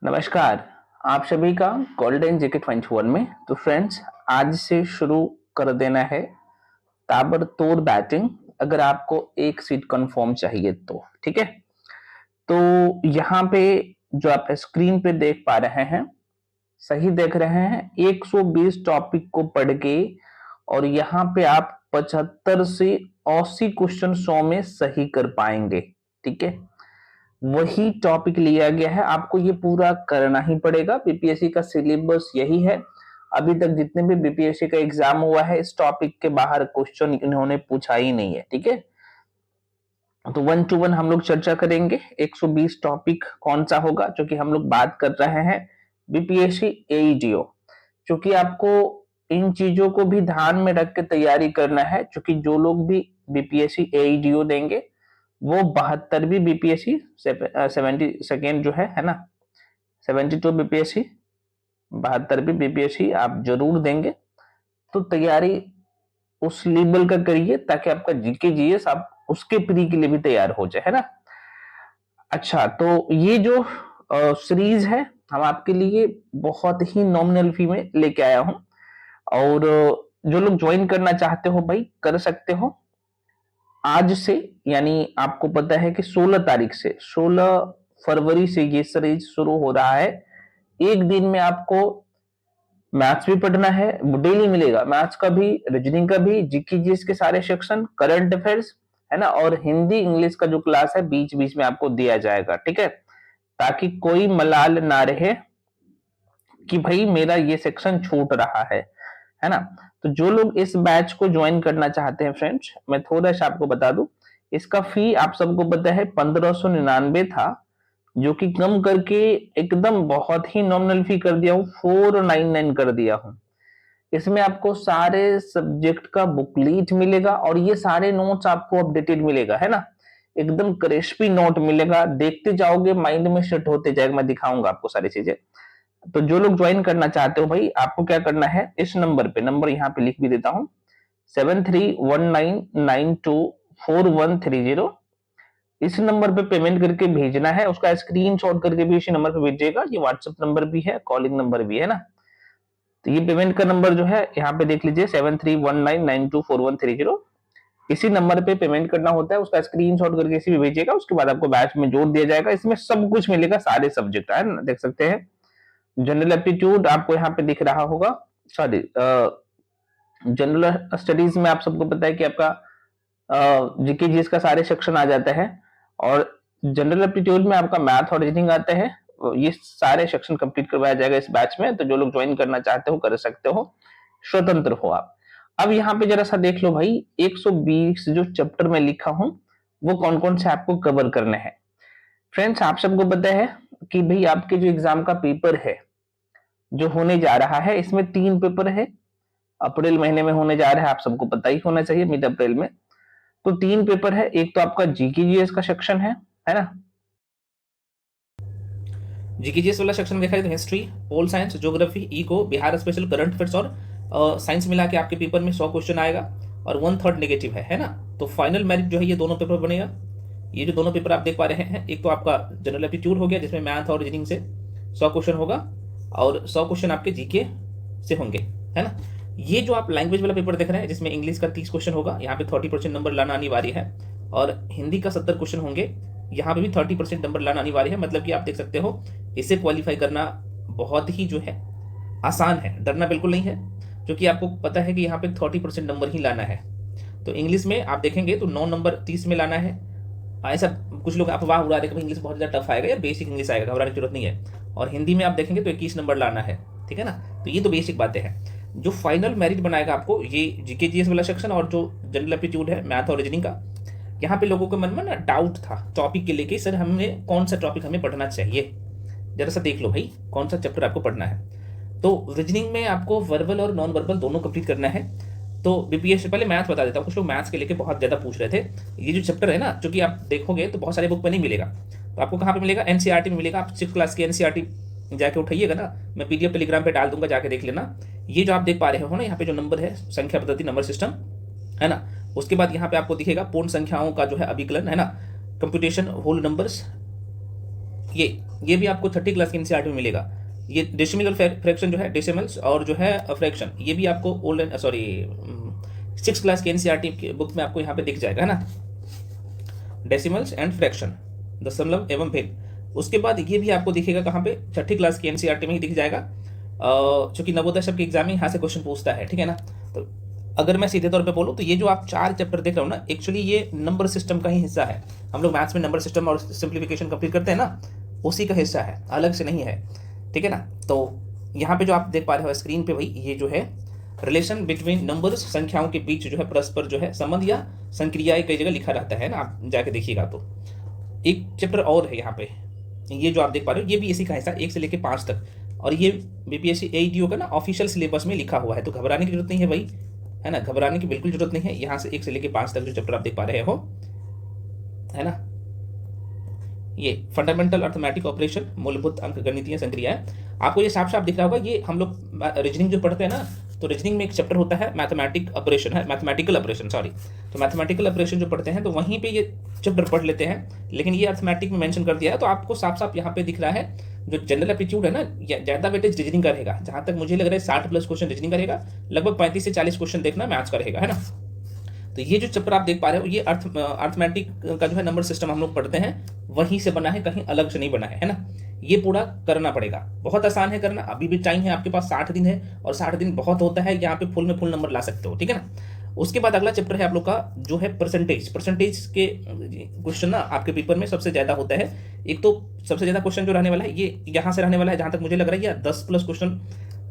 नमस्कार। आप सभी का गोल्डन जीके 21 में। तो फ्रेंड्स, आज से शुरू कर देना है ताबड़तोड़ बैटिंग। अगर आपको एक सीट कंफर्म चाहिए तो ठीक है। तो यहाँ पे जो आप स्क्रीन पे देख पा रहे हैं, सही देख रहे हैं, 120 टॉपिक को पढ़ के और यहाँ पे आप 75 से 80 क्वेश्चन 100 में सही कर पाएंगे। ठीक है, वही टॉपिक लिया गया है, आपको ये पूरा करना ही पड़ेगा। बीपीएससी का सिलेबस यही है। अभी तक जितने भी बीपीएससी का एग्जाम हुआ है, इस टॉपिक के बाहर क्वेश्चन इन्होंने पूछा ही नहीं है। ठीक है, तो 1 to 1 हम लोग चर्चा करेंगे। 120 टॉपिक कौन सा होगा, जो कि हम लोग बात कर रहे हैं बीपीएससी एईडीओ। क्योंकि आपको इन चीजों को भी ध्यान में रख के तैयारी करना है, क्योंकि जो लोग भी बीपीएससी एईडीओ देंगे वो 72वीं बीपीएससी 72 जो है ना, 72 बीपीएससी 72वीं बीपीएससी आप जरूर देंगे। तो तैयारी उस लेवल का करिए ताकि आपका जीके जीएस आप उसके प्री के लिए भी तैयार हो जाए, है ना। अच्छा, तो ये जो सीरीज है, हम आपके लिए बहुत ही नॉमिनल फी में लेके आया हूं। और जो लोग ज्वाइन करना चाहते हो भाई, कर सकते हो आज से। यानी आपको पता है कि 16 तारीख से, 16 फरवरी से ये सीरीज शुरू हो रहा है। एक दिन में आपको मैथ्स भी पढ़ना है, डेली मिलेगा, मैथ्स का भी, रीजनिंग का भी, जीके जीएस के सारे सेक्शन, करंट अफेयर्स, है ना। और हिंदी इंग्लिश का जो क्लास है बीच बीच में आपको दिया जाएगा। ठीक है, ताकि कोई मलाल ना रहे कि भाई मेरा ये सेक्शन छूट रहा है ना। तो जो लोग इस बैच को ज्वाइन करना चाहते हैं फ्रेंड्स, मैं थोड़ा सा आपको बता दूं, इसका फी आप सबको पता है 1599 था, जो कि कम करके एकदम बहुत ही नॉमिनल फी कर दिया हूं, 499 कर दिया हूं। इसमें आपको सारे सब्जेक्ट का बुकलीट मिलेगा और ये सारे नोट्स आपको अपडेटेड मिलेगा, है ना। एकदम क्रिस्पी नोट मिलेगा, देखते जाओगे माइंड में सेट होते जाएगा। मैं दिखाऊंगा आपको सारी चीजें। तो जो लोग ज्वाइन करना चाहते हो भाई, आपको क्या करना है, इस नंबर पे, नंबर यहाँ पे लिख भी देता हूँ, 7319924130। इस नंबर पे पेमेंट करके भेजना है, उसका स्क्रीनशॉट करके भी इसी नंबर पे भेजिएगा। ये व्हाट्सएप नंबर भी है, कॉलिंग नंबर भी है ना। तो ये पेमेंट का नंबर जो है यहाँ पे देख लीजिए, 7319924130। इसी नंबर पे पेमेंट करना होता है, उसका स्क्रीनशॉट करके इसी पे भेजिएगा। उसके बाद आपको बैच में जोड़ दिया जाएगा। इसमें सब कुछ मिलेगा, सारे सब्जेक्ट है ना, देख सकते हैं। जनरल एप्टीट्यूड आपको यहाँ पे दिख रहा होगा, सॉरी, जनरल स्टडीज में आप सबको पता है कि आपका जीके जीएस का सारे सेक्शन आ जाता है। और जनरल एप्टीट्यूड में आपका मैथ और रीजनिंग आता है। ये सारे सेक्शन कंप्लीट करवाया जाएगा इस बैच में। तो जो लोग ज्वाइन करना चाहते हो कर सकते हो, स्वतंत्र हो आप। अब यहाँ पे जरा सा देख लो भाई, 120 जो चैप्टर में लिखा हूं वो कौन कौन से आपको कवर करने हैं। फ्रेंड्स, आप सबको पता है कि भाई आपके जो एग्जाम का पेपर है जो होने जा रहा है, इसमें 3 पेपर है। अप्रैल महीने में होने जा रहा है, आप सबको पता ही होना चाहिए, मिड अप्रैल में। तो 3 पेपर है। एक तो आपका जीके जीएस का सेक्शन है ना। जीकेजीएस वाला सेक्शन में देखा जाए तो history, pol science, geography, eco, Bihar special, current affairs और साइंस मिला के आपके पेपर में 100 क्वेश्चन आएगा और 1/3 नेगेटिव है ना। तो फाइनल मेरिट जो है ये दोनों पेपर बनेगा। ये जो दोनों पेपर आप देख पा रहे हैं, एक तो आपका जनरल एप्टीट्यूड हो गया जिसमें मैथ और रीजनिंग से 100 क्वेश्चन होगा और 100 क्वेश्चन आपके जीके से होंगे, है ना। ये जो आप लैंग्वेज वाला पेपर देख रहे हैं जिसमें इंग्लिश का 30 क्वेश्चन होगा, यहाँ पे 30% नंबर लाना अनिवार्य है। और हिंदी का 70 क्वेश्चन होंगे, यहाँ पे भी 30% नंबर लाना अनिवार्य है। मतलब कि आप देख सकते हो इसे क्वालिफाई करना बहुत ही जो है आसान है, डरना बिल्कुल नहीं है, क्योंकि आपको पता है कि यहाँ पे 30% नंबर ही लाना है। तो इंग्लिश में आप देखेंगे तो 9 नंबर 30 में लाना है। ऐसा कुछ लोग अफवाह उड़ा रहे हैं कि इंग्लिश बहुत ज़्यादा टफ आएगा या बेसिक इंग्लिश आएगा, घबराने की जरूरत नहीं है। और हिंदी में आप देखेंगे तो 21 नंबर लाना है, ठीक है ना। तो ये तो बेसिक बातें हैं। जो फाइनल मेरिट बनाएगा आपको ये जीके जीएस वाला सेक्शन और जो जनरल एप्टीट्यूड है मैथ और रीजनिंग का। यहाँ पे लोगों के मन में ना डाउट था टॉपिक के लेके, सर हमें कौन सा टॉपिक हमें पढ़ना चाहिए। जरा सा देख लो भाई कौन सा चैप्टर आपको पढ़ना है। तो रीजनिंग में आपको वर्बल और नॉन वर्बल दोनों कंप्लीट करना है। तो बीपीएस से पहले मैथ्स बता देता हूँ, कुछ लोग मैथ्स के लेके बहुत ज़्यादा पूछ रहे थे। ये जो चैप्टर है ना, जो कि आप देखोगे तो बहुत सारे बुक में नहीं मिलेगा, तो आपको कहाँ पे मिलेगा, एनसीईआरटी में मिलेगा। आप 6th क्लास की एनसीईआरटी जाके उठाइएगा ना, मैं पीडीएफ टेलीग्राम पे डाल दूंगा, जाके देख लेना। ये जो आप देख पा रहे हो ना, यहाँ पे जो नंबर है, संख्या पद्धति नंबर सिस्टम, है ना। उसके बाद यहाँ पे आपको दिखेगा पूर्ण संख्याओं का जो है अभिकलन, है ना, कंप्यूटेशन होल नंबर्स, ये ये भी आपको 30 क्लास के एनसीईआरटी में मिलेगा। ये डेसिमल फ्रैक्शन जो है, डेसिमल्स और जो है फ्रैक्शन, ये भी आपको ओल्ड सॉरी 6 क्लास के एनसीईआरटी की बुक में आपको यहाँ पे दिख जाएगा, है ना, डेसिमल्स एंड फ्रैक्शन, दशमलव एवं भेद। उसके बाद ये भी आपको दिखेगा कहाँ पे, 6ठी क्लास की एनसीईआरटी में ही दिख जाएगा, चूंकि नवोदय शब्द के एग्जाम में यहाँ से क्वेश्चन पूछता है, ठीक है ना। तो अगर मैं सीधे तौर पे बोलूँ तो ये जो आप 4 चैप्टर देख रहे हो ना, एक्चुअली ये नंबर सिस्टम का ही हिस्सा है। हम लोग मैथ्स में नंबर सिस्टम और सिंप्लीफिकेशन कंप्लीट करते हैं ना, उसी का हिस्सा है, अलग से नहीं है, ठीक है ना। तो यहाँ पे जो आप देख पा रहे हो स्क्रीन पे भाई, ये जो है रिलेशन बिटवीन नंबर्स, संख्याओं के बीच जो है परस्पर जो है संबंध या संक्रियाएं कई जगह लिखा रहता है ना, आप जाके देखिएगा। तो एक चैप्टर और है यहाँ पे, ये जो आप देख पा रहे हो, ये भी इसी का हिस्सा 1 से लेकर 5 तक, और ये बीपीएससी एईटीओ का ना ऑफिशियल सिलेबस में लिखा हुआ है, तो घबराने की जरूरत नहीं है भाई, है ना, घबराने की बिल्कुल जरूरत नहीं है। यहाँ से 1 से लेकर 5 तक जो चैप्टर आप देख पा रहे हो, है ना, ये फंडामेंटल अर्थमेटिक ऑपरेशन, मूलभूत अंकगणितीय संक्रियाएं, आपको ये साफ साफ दिख रहा होगा। ये हम लोग रीजनिंग जो पढ़ते हैं ना, तो रीजनिंग में एक चैप्टर होता है मैथमेटिक ऑपरेशन, है मैथमेटिकल ऑपरेशन, सॉरी, तो मैथमेटिकल ऑपरेशन जो पढ़ते हैं तो वहीं पे ये चैप्टर पढ़ लेते हैं, लेकिन ये अर्थमेटिक में मेंशन कर दिया है, तो आपको साफ साफ यहाँ पे दिख रहा है जो जनरल एप्टीट्यूड है ना, ज्यादा वेटेज रीजनिंग का रहेगा। जहां तक मुझे लग रहा है 60+ क्वेश्चन रीजनिंग का रहेगा, लगभग 35 से 40 क्वेश्चन देखना मैथ्स का रहेगा, है ना। तो ये जो चैप्टर आप देख पा रहे हो, ये अर्थमेटिक का जो है नंबर सिस्टम हम लोग पढ़ते हैं, वहीं से बना है, कहीं अलग से नहीं बना है ना। ये पूरा करना पड़ेगा, बहुत आसान है करना, अभी भी टाइम है आपके पास, 60 दिन है, और 60 दिन बहुत होता है, यहाँ पे फुल में फुल नंबर ला सकते हो, ठीक है ना। उसके बाद अगला चैप्टर है आप लोग का जो है परसेंटेज के क्वेश्चन ना आपके पेपर में सबसे ज्यादा होता है। एक तो सबसे ज्यादा क्वेश्चन जो रहने वाला है ये यहाँ से रहने वाला है, जहां तक मुझे लग रहा है, या 10+ क्वेश्चन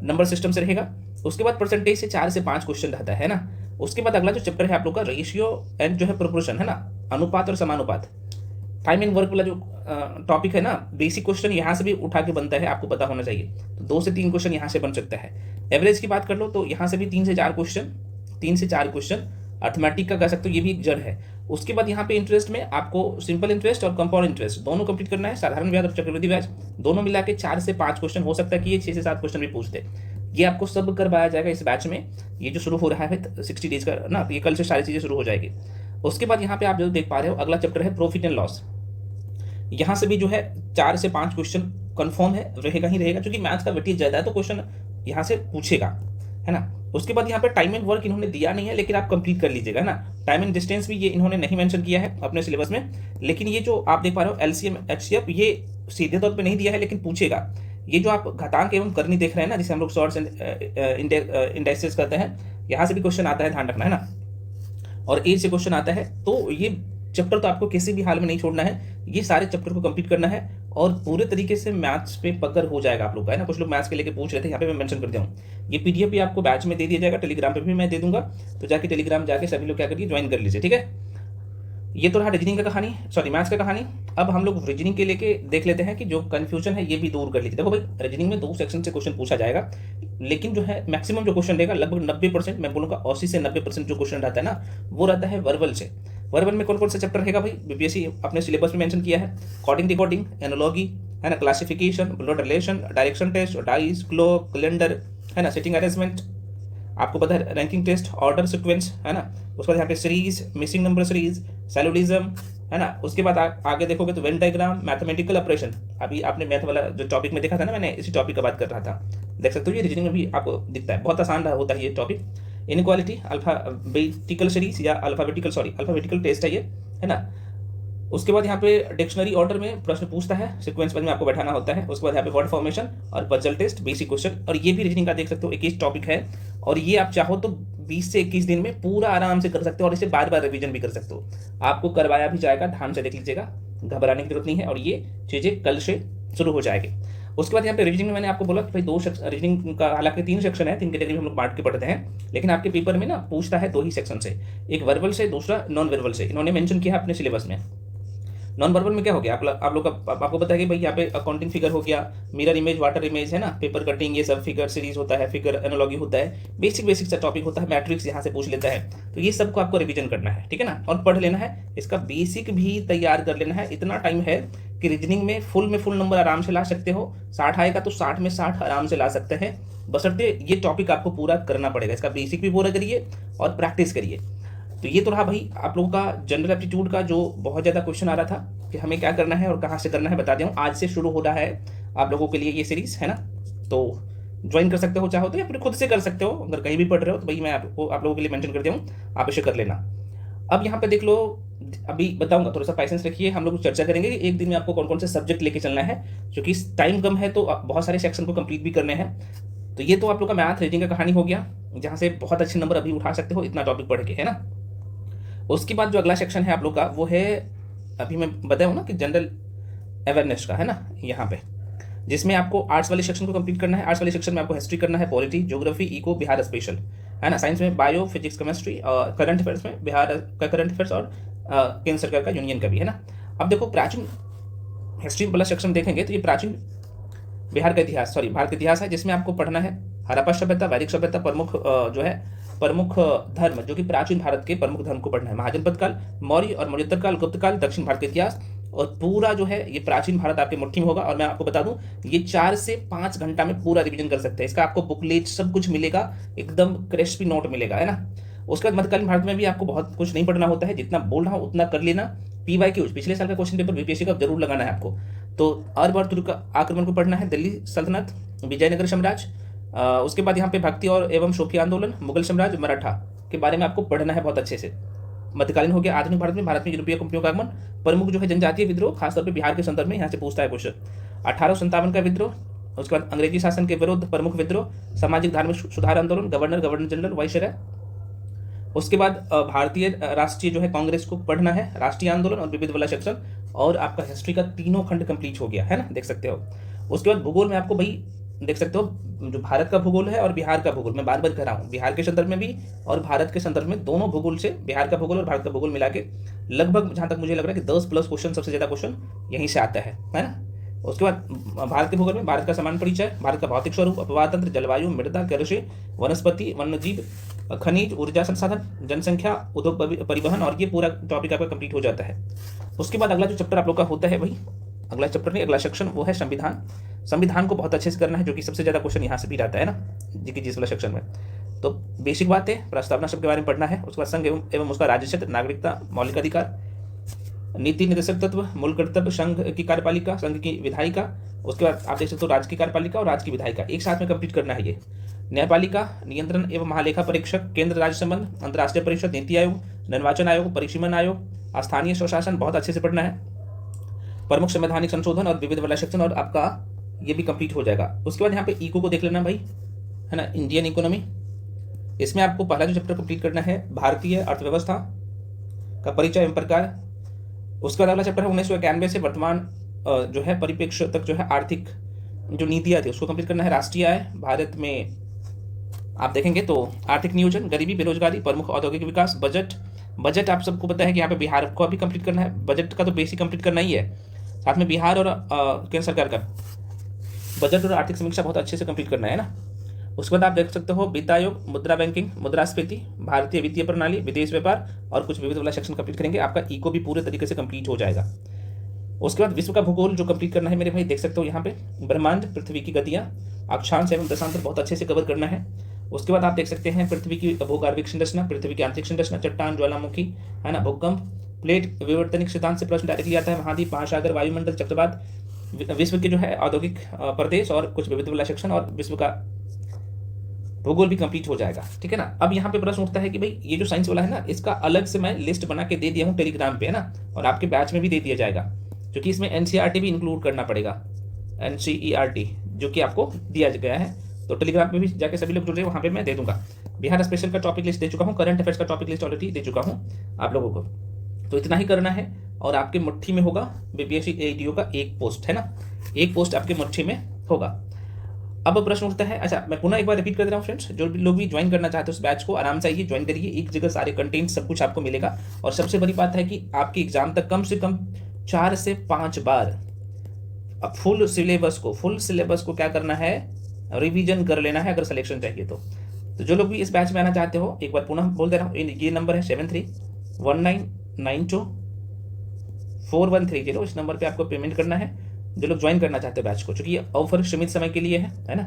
नंबर सिस्टम से रहेगा। उसके बाद परसेंटेज से 4 से 5 क्वेश्चन रहता है ना। उसके बाद अगला जो चैप्टर है आप लोग का रेशियो एंड जो है प्रोपोर्शन, है ना, अनुपात और समानुपात। टाइम एंड वर्क वाला जो टॉपिक है ना, बेसिक क्वेश्चन यहाँ से भी उठा के बनता है, आपको पता होना चाहिए। तो 2 से 3 क्वेश्चन यहाँ से बन सकता है। एवरेज की बात कर लो तो यहाँ से भी 3 से 4 क्वेश्चन अर्थमेटिक का कह सकते हो, ये भी एक जड़ है। उसके बाद यहाँ पे इंटरेस्ट में आपको सिंपल इंटरेस्ट और कंपाउंड इंटरेस्ट दोनों कंप्लीट करना है, साधारण ब्याज और चक्रवृद्धि ब्याज दोनों मिला के 4 से 5 क्वेश्चन, हो सकता है कि ये 6 से 7 क्वेश्चन भी पूछते। ये आपको सब करवाया जाएगा इस बैच में। ये जो शुरू हो रहा है 60 डेज का ना, ये कल से सारी चीजें शुरू हो जाएगी। उसके बाद यहाँ पे आप जो देख पा रहे हो, अगला चैप्टर है प्रॉफिट एंड लॉस। यहाँ से भी जो है 4 से 5 क्वेश्चन कंफर्म है, रहेगा ही रहेगा, क्योंकि मैथ्स का वेटेज ज्यादा है, तो क्वेश्चन यहाँ से पूछेगा, है ना। उसके बाद यहाँ पे टाइम एंड वर्क इन्होंने दिया नहीं है, लेकिन आप कंप्लीट कर लीजिएगा ना। टाइम एंड डिस्टेंस भी ये इन्होंने नहीं मेंशन किया है अपने सिलेबस में, लेकिन ये जो आप देख पा रहे हो एलसीएम एचसीएफ, ये सीधे तौर पे नहीं दिया है, लेकिन पूछेगा। ये जो आप घातांक एवं करनी देख रहे हैं ना, जिसे हम लोग शॉर्ट्स एंड इंडेक्सेस करते हैं, यहाँ से भी क्वेश्चन आता है, ध्यान रखना, है ना। और एज से क्वेश्चन आता है, तो ये चैप्टर तो आपको किसी भी हाल में नहीं छोड़ना है, ये सारे चैप्टर को कंप्लीट करना है, और पूरे तरीके से मैथ्स पे पकड़ हो जाएगा आप लोग का, है ना। कुछ लोग मैथ्स के लेके पूछ रहे थे, यहाँ पे मैं मेंशन कर दिया हूँ। ये पीडीएफ भी आपको बैच में दे दिया जाएगा, टेलीग्राम पे भी मैं दे दूंगा, तो जाके टेलीग्राम जाके सभी लोग क्या करिए, ज्वाइन कर लीजिए, ठीक है। ये तो रहा रीजनिंग का कहानी, सॉरी मैथ्स का कहानी। अब हम लोग रीजनिंग के लेके देख लेते हैं कि जो कंफ्यूजन है ये भी दूर कर लीजिए। देखो भाई, रीजनिंग में 2 सेक्शन से क्वेश्चन पूछा जाएगा, लेकिन जो है मैक्सिमम जो क्वेश्चन रहेगा, लगभग 90%, मैं बोलूँगा 80 से 90% जो क्वेश्चन रहता है ना, वो रहता है वर्बल से। वर्बल में कौन कौन सा चैप्टर रहेगा भाई, बीपीएससी अपने सिलेबस में मेंशन किया है, कोडिंग डिकोडिंग, एनालॉजी, है ना, classification, blood relation, direction test, dice, clock, calendar, है ना, सेटिंग अरेंजमेंट, आपको पता है रैंकिंग टेस्ट, ऑर्डर सीक्वेंस, है ना। उसके बाद यहाँ पे सीरीज, मिसिंग नंबर सीरीज, सैल्यूडिज्म, है ना। उसके बाद आगे देखोगे तो वेन डायग्राम, मैथमेटिकल ऑपरेशन, अभी आपने मैथ वाला जो टॉपिक में देखा था ना, मैंने इसी टॉपिक का बात कर रहा था, देख सकते हो। ये रीजनिंग में भी आपको दिखता है, बहुत आसान होता है ये टॉपिक। इनक्वालिटी, अल्फाबेटिकल सीरीज या अल्फाबेटिकल टेस्ट है ये, है ना। उसके बाद यहाँ पे डिक्शनरी ऑर्डर में प्रश्न पूछता है, सीक्वेंस में आपको बैठाना होता है। उसके बाद यहाँ पे वर्ड फॉर्मेशन और पजल टेस्ट, बेसिक क्वेश्चन, और ये भी रीजनिंग का देख सकते हो, 21 टॉपिक है, और ये आप चाहो तो 20 से 21 दिन में पूरा आराम से कर सकते हो, और इसे बार बार रिवीजन भी कर सकते हो। आपको करवाया भी जाएगा, ध्यान से देख लीजिएगा, घबराने की जरूरत नहीं है, और ये चीजें कल से शुरू हो जाएगी। उसके बाद यहाँ पे रीजनिंग में मैंने आपको बोला कि भाई 2 रीजनिंग का हालांकि 3 सेक्शन है, 3 कैटेगरी में हम लोग बांट के पढ़ते हैं, लेकिन आपके पेपर में ना पूछता है 2 ही सेक्शन से, एक वर्बल से, दूसरा नॉन वर्बल से। इन्होंने मेंशन किया है अपने सिलेबस में। नॉन वर्बल में क्या हो गया, आप लोग का आपको पता है कि भाई यहाँ पे अकाउंटिंग फिगर हो गया, मिरर इमेज, वाटर इमेज, है ना, पेपर कटिंग, ये सब फिगर सीरीज होता है, फिगर एनालॉजी होता है, बेसिक सा टॉपिक होता है, मैट्रिक्स यहाँ से पूछ लेता है। तो ये सब को आपको रिवीजन करना है, ठीक है ना, और पढ़ लेना है, इसका बेसिक भी तैयार कर लेना है। इतना टाइम है कि रीजनिंग में फुल नंबर आराम से ला सकते हो। 60 आएगा तो 60 में 60 आराम से ला सकते हैं, बशर्ते ये टॉपिक आपको पूरा करना पड़ेगा। इसका बेसिक भी पूरा करिए और प्रैक्टिस करिए। तो ये तो रहा भाई आप लोगों का जनरल एप्टीट्यूड का जो बहुत ज़्यादा क्वेश्चन आ रहा था कि हमें क्या करना है और कहाँ से करना है, बता दिया हूँ। आज से शुरू हो रहा है आप लोगों के लिए ये सीरीज़, है ना। तो ज्वाइन कर सकते हो चाहो तो, या फिर खुद से कर सकते हो। अगर कहीं भी पढ़ रहे हो तो भाई मैं आप लोगों के लिए मेंशन कर दिया हूँ, आप इसे कर लेना। अब यहाँ पे देख लो, अभी बताऊंगा, थोड़ा सा पैसेंस रखिए। हम लोग चर्चा करेंगे कि एक दिन में आपको कौन कौन से सब्जेक्ट लेके चलना है, क्योंकि टाइम कम है तो बहुत सारे सेक्शन को कंप्लीट भी करने हैं। तो ये तो आप लोग का मैथ रीडिंग का कहानी हो गया, जहाँ से बहुत अच्छे नंबर अभी उठा सकते हो इतना टॉपिक पढ़ के, है ना। उसके बाद जो अगला सेक्शन है आप लोग का वो है, अभी मैं बताया हूँ ना कि जनरल अवेयरनेस का, है ना, यहाँ पे, जिसमें आपको आर्ट्स वाले सेक्शन को कंप्लीट करना है। आर्ट्स वाले सेक्शन में आपको हिस्ट्री करना है, polity, geography, eco, Bihar special, है ना। साइंस में बायो, फिजिक्स, केमिस्ट्री, और करंट अफेयर्स में बिहार का करंट अफेयर्स और केंद्र सरकार का, यूनियन का भी, है ना। अब देखो प्राचीन हिस्ट्री वाला सेक्शन देखेंगे तो ये प्राचीन बिहार का इतिहास, सॉरी भारत का इतिहास है, जिसमें आपको पढ़ना है हड़प्पा सभ्यता, वैदिक सभ्यता, प्रमुख जो है प्रमुख धर्म, जो कि प्राचीन भारत के प्रमुख धर्म को पढ़ना है, महाजनपद काल, मौर्य और मौर्योत्तर काल, गुप्त काल, दक्षिण भारत का इतिहास, और पूरा जो है ये प्राचीन भारत आपके मुट्ठी में होगा। और मैं आपको बता दूं, ये 4 से 5 घंटा में पूरा रिवीजन कर सकते हैं। इसका आपको बुकलेट सब कुछ मिलेगा, एकदम क्रिस्पी नोट मिलेगा, है ना। उसके बाद मध्यकालीन भारत में भी आपको बहुत कुछ नहीं पढ़ना होता है, जितना बोल रहा हूँ उतना कर लेना। PYQ पिछले साल का क्वेश्चन पेपर बीपीएससी का जरूर लगाना है आपको। तो अरब और तुर्क आक्रमण को पढ़ना है, दिल्ली सल्तनत, विजयनगर साम्राज्य, उसके बाद यहाँ पे भक्ति और एवं सूफी आंदोलन, मुगल साम्राज्य, मराठा के बारे में आपको पढ़ना है बहुत अच्छे से। मध्यकालीन हो गया आधुनिक भारत में यूरोपीय कंपनियों का आगमन, प्रमुख जो है जनजातीय विद्रोह, खासतौर पे बिहार के संदर्भ में यहाँ से पूछता है क्वेश्चन, 1857 का विद्रोह, उसके बाद अंग्रेजी शासन के विरुद्ध प्रमुख विद्रोह, सामाजिक धार्मिक सुधार आंदोलन, गवर्नर जनरल वाइसराय। उसके बाद भारतीय राष्ट्रीय जो है कांग्रेस को पढ़ना है, राष्ट्रीय आंदोलन और विविध वाला सेक्शन, और आपका हिस्ट्री का तीनों खंड कंप्लीट हो गया, है ना, देख सकते हो। उसके बाद भूगोल में आपको भाई देख सकते हो, जो भारत का भूगोल है और बिहार का भूगोल, मैं बार बार कह रहा हूँ, बिहार के संदर्भ में भी और भारत के संदर्भ में, दोनों भूगोल से बिहार का भूगोल और भारत का भूगोल मिला के लगभग, जहाँ तक मुझे लग रहा है कि 10+ क्वेश्चन, सबसे ज़्यादा क्वेश्चन यहीं से आता है ना। उसके बाद भारत के भूगोल में भारत का समान परिचय, भारत का भौतिक स्वरूप, अपवाद तंत्र, जलवायु, मृदा, कृषि, वनस्पति, वन्यजीव, खनिज, ऊर्जा संसाधन, जनसंख्या, उद्योग, परिवहन, और ये पूरा टॉपिक आपका कंप्लीट हो जाता है। उसके बाद अगला जो चैप्टर आप लोग का होता है भाई, अगला चैप्टर नहीं, अगला सेक्शन वो है संविधान। संविधान को बहुत अच्छे से करना है, जो कि सबसे ज़्यादा क्वेश्चन यहाँ से भी आता है ना, जिस वाला सेक्शन में। तो बेसिक बात है, प्रस्तावना शब्द के बारे में पढ़ना है। उसके बाद संघ एवं उसका राज्य क्षेत्र, नागरिकता, मौलिक अधिकार, नीति निर्देशक तत्व, मूल कर्तव्य, संघ की कार्यपालिका, संघ की विधायिका। उसके बाद आप देख सकते हो राज्य की कार्यपालिका और राज्य की विधायिका एक साथ में कंप्लीट करना है ये। न्यायपालिका, नियंत्रण एवं महालेखा परीक्षक, केंद्र राज्य संबंध, अंतर्राष्ट्रीय परिषद, नीति आयोग, निर्वाचन आयोग, परिसीमन आयोग, स्थानीय स्वशासन, बहुत अच्छे से पढ़ना है। प्रमुख संवैधानिक संशोधन और विविध वाला सेक्शन, और आपका ये भी कंप्लीट हो जाएगा। उसके बाद यहाँ पे इको को देख लेना भाई, है ना, इंडियन इकोनॉमी। इसमें आपको पहला जो चैप्टर कंप्लीट करना है, भारतीय अर्थव्यवस्था का परिचय एवं प्रकार। उसके बाद अगला चैप्टर है 1991 से वर्तमान जो है परिप्रेक्ष्य तक जो है आर्थिक जो नीतियाँ थी उसको कंप्लीट करना है। राष्ट्रीय आय, भारत में आप देखेंगे तो आर्थिक नियोजन, गरीबी, बेरोजगारी, प्रमुख औद्योगिक विकास, बजट आप सबको पता है कि यहाँ पे बिहार को भी कंप्लीट करना है। बजट का तो बेसिक कंप्लीट करना ही है, साथ में बिहार और केंद्र सरकार का बजट और आर्थिक समीक्षा बहुत अच्छे से कंप्लीट करना है ना। उसके बाद आप देख सकते हो वित्त आयोग, मुद्रा बैंकिंग, मुद्रास्फीति, भारतीय वित्तीय प्रणाली, विदेश व्यापार, और कुछ विविध वाला सेक्शन कंप्लीट करेंगे। आपका इको भी पूरे तरीके से कंप्लीट हो जाएगा। उसके बाद विश्व का भूगोल जो कंप्लीट करना है मेरे भाई, देख सकते हो यहाँ पे ब्रह्मांड, पृथ्वी की गतियाँ, अक्षांश एवं दशांतर बहुत अच्छे से कवर करना है। उसके बाद आप देख सकते हैं पृथ्वी की भूगर्भिक संरचना, पृथ्वी की आंतरिक संरचना, चट्टान, ज्वालामुखी, है ना, भूकंप, प्लेट विवर्तनिक सिद्धांत से प्रश्न डायरेक्टली आता है, महाद्वीप, महासागर, वायुमंडल, चक्रवात, विश्व के जो है औद्योगिक प्रदेश, और कुछ विविध वाला सेक्शन, और विश्व का भूगोल भी कंप्लीट हो जाएगा, ठीक है ना। अब यहाँ पे प्रश्न उठता है कि भाई ये जो साइंस वाला है ना, इसका अलग से मैं लिस्ट बना के दे दिया हूँ टेलीग्राम पे, है ना, और आपके बैच में भी दे दिया जाएगा, क्योंकि इसमें NCERT भी इंक्लूड करना पड़ेगा, NCERT जो कि आपको दिया गया है। तो टेलीग्राम पे भी जाके सभी लोग जुड़ रहे हैं, वहाँ पे मैं दे दूंगा। बिहार स्पेशल का टॉपिक लिस्ट दे चुका हूँ, करंट अफेयर्स का टॉपिक लिस्ट ऑलरेडी दे चुका हूँ आप लोगों को। तो इतना ही करना है और आपके मुट्ठी में होगा BPSC AETO का एक पोस्ट, है ना, एक पोस्ट आपके मुट्ठी में होगा। अब प्रश्न उठता है, अच्छा मैं पुनः एक बार रिपीट कर दे रहा हूँ फ्रेंड्स, जो लोग भी ज्वाइन करना चाहते हो उस बैच को आराम से आइए, ज्वाइन करिए, एक जगह सारे कंटेंट सब कुछ आपको मिलेगा। और सबसे बड़ी बात है कि आपके एग्जाम तक कम से कम 4 से 5 बार अब फुल सिलेबस को क्या करना है, रिवीजन कर लेना है अगर सिलेक्शन चाहिए तो। जो लोग भी इस बैच में आना चाहते हो, एक बार पुनः बोल दे रहा हूँ, ये नंबर है 7319924130, इस नंबर पे आपको पेमेंट करना है जो लोग ज्वाइन करना चाहते हैं बैच को, क्योंकि ये ऑफर सीमित समय के लिए है ना।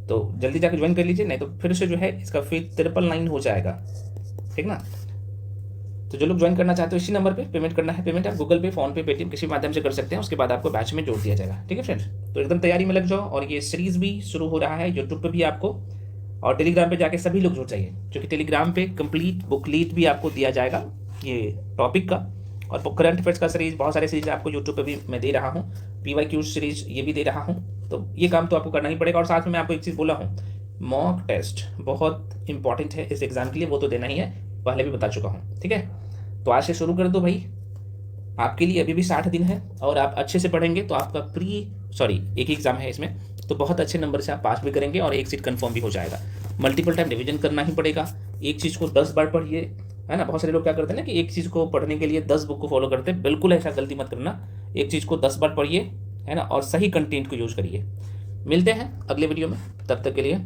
तो जल्दी जाकर ज्वाइन कर लीजिए, नहीं तो फिर से जो है इसका फीस 999 हो जाएगा, ठीक ना। तो जो लोग ज्वाइन करना चाहते हो इसी नंबर पे पेमेंट करना है। पेमेंट आप गूगल पे, फोन पे, पेटीएम किसी भी माध्यम से कर सकते हैं। उसके बाद आपको बैच में जोड़ दिया जाएगा। ठीक है फ्रेंड्स, तो एकदम तैयारी में लग जाओ। और ये सीरीज भी शुरू हो रहा है यूट्यूब पे भी आपको, और टेलीग्राम पे जाके सभी लोग जुड़ जाइए, क्योंकि टेलीग्राम पे कंप्लीट बुकलीट भी आपको दिया जाएगा ये टॉपिक का, और करंट अफेयर्स का सीरीज, बहुत सारे सीरीज आपको यूट्यूब पे भी मैं दे रहा हूँ। PYQ सीरीज ये भी दे रहा हूँ। तो ये काम तो आपको करना ही पड़ेगा। और साथ में मैं आपको एक चीज़ बोला हूँ, मॉक टेस्ट बहुत इंपॉर्टेंट है इस एग्जाम के लिए, वो तो देना ही है, पहले भी बता चुका हूँ। ठीक है, तो आज से शुरू कर दो भाई। आपके लिए अभी भी 60 दिन है, और आप अच्छे से पढ़ेंगे तो आपका एक ही एग्जाम है इसमें, तो बहुत अच्छे नंबर से आप पास भी करेंगे और एक सीट कंफर्म भी हो जाएगा। मल्टीपल टाइम रिवीजन करना ही पड़ेगा। एक चीज़ को 10 बार पढ़िए, है ना। बहुत सारे लोग क्या करते हैं ना कि एक चीज़ को पढ़ने के लिए 10 बुक को फॉलो करते हैं। बिल्कुल ऐसा गलती मत करना। एक चीज़ को 10 बार पढ़िए, है ना, और सही कंटेंट को यूज करिए। मिलते हैं अगले वीडियो में, तब तक के लिए